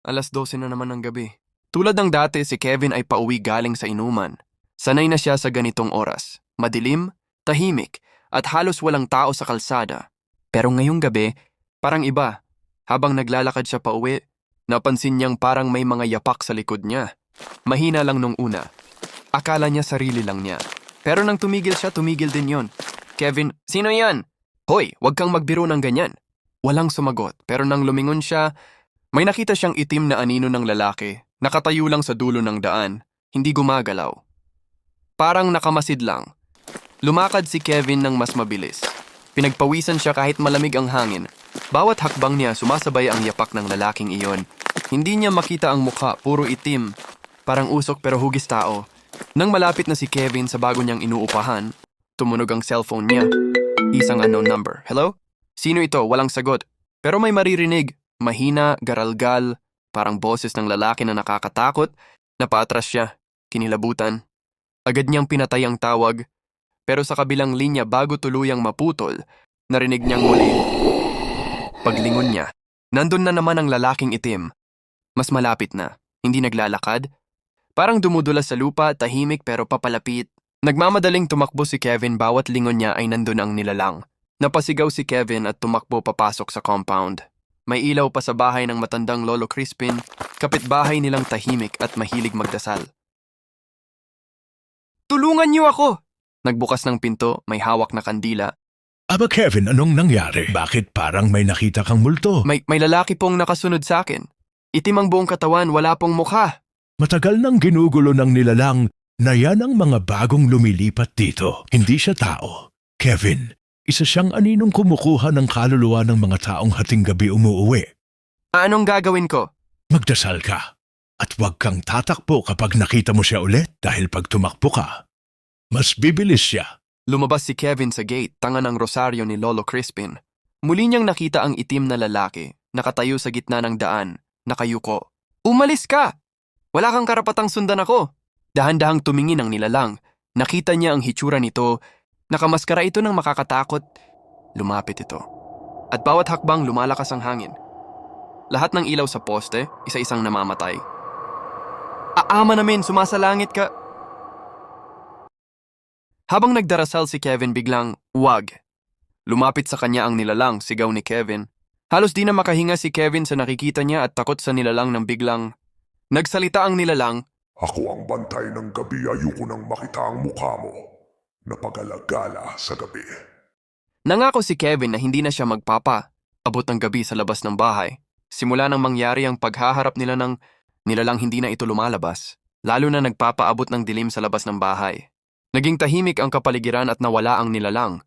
12:00 na naman ng gabi. Tulad ng dati, si Kevin ay pauwi galing sa inuman. Sanay na siya sa ganitong oras. Madilim, tahimik, at halos walang tao sa kalsada. Pero ngayong gabi, parang iba. Habang naglalakad siya pauwi, napansin niyang parang may mga yapak sa likod niya. Mahina lang nung una. Akala niya sarili lang niya. Pero nang tumigil siya, tumigil din yon. Kevin, sino yan? Hoy, wag kang magbiro ng ganyan. Walang sumagot, pero nang lumingon siya, may nakita siyang itim na anino ng lalaki, nakatayo lang sa dulo ng daan, hindi gumagalaw. Parang nakamasid lang. Lumakad si Kevin ng mas mabilis. Pinagpawisan siya kahit malamig ang hangin. Bawat hakbang niya sumasabay ang yapak ng lalaking iyon. Hindi niya makita ang mukha, puro itim. Parang usok pero hugis tao. Nang malapit na si Kevin sa bago niyang inuupahan, tumunog ang cellphone niya. Isang unknown number. Hello? Sino ito? Walang sagot. Pero may maririnig. Mahina, garalgal, parang boses ng lalaki na nakakatakot. Napaatras siya. Kinilabutan. Agad niyang pinatay ang tawag. Pero sa kabilang linya bago tuluyang maputol, narinig niyang muli. Paglingon niya, nandun na naman ang lalaking itim. Mas malapit na. Hindi naglalakad. Parang dumudulas sa lupa, tahimik pero papalapit. Nagmamadaling tumakbo si Kevin, bawat lingon niya ay nandun ang nilalang. Napasigaw si Kevin at tumakbo papasok sa compound. May ilaw pa sa bahay ng matandang Lolo Crispin, kapitbahay nilang tahimik at mahilig magdasal. Tulungan niyo ako! Nagbukas ng pinto, may hawak na kandila. Aba Kevin, anong nangyari? Bakit parang may nakita kang multo? May lalaki pong nakasunod sa akin. Itim ang buong katawan, wala pong mukha. Matagal nang ginugulo ng nilalang na yan ang mga bagong lumilipat dito. Hindi siya tao. Kevin, isa siyang aninong kumukuha ng kaluluwa ng mga taong hating gabi umuuwi. Anong gagawin ko? Magdasal ka. At huwag kang tatakbo kapag nakita mo siya ulit dahil pag tumakbo ka, mas bibilis siya. Lumabas si Kevin sa gate, tanga ng rosaryo ni Lolo Crispin. Muli niyang nakita ang itim na lalaki, nakatayo sa gitna ng daan, nakayuko. Umalis ka! Wala kang karapatang sundan ako. Dahan-dahang tumingin ang nilalang. Nakita niya ang hitsura nito. Nakamaskara ito ng makakatakot. Lumapit ito. At bawat hakbang lumalakas ang hangin. Lahat ng ilaw sa poste, isa-isang namamatay. Ama namin, sumasalangit ka. Habang nagdarasal si Kevin biglang, wag. Lumapit sa kanya ang nilalang, sigaw ni Kevin. Halos di na makahinga si Kevin sa nakikita niya at takot sa nilalang nang biglang. Nagsalita ang nilalang. Ako ang bantay ng gabi, ayoko nang makita ang mukha mo. Napagalagala sa gabi. Nangako si Kevin na hindi na siya abot ng gabi sa labas ng bahay. Simula nang mangyari ang paghaharap nila ng nilalang hindi na ito lumalabas. Lalo na nagpapaabot ng dilim sa labas ng bahay. Naging tahimik ang kapaligiran at nawala ang nilalang.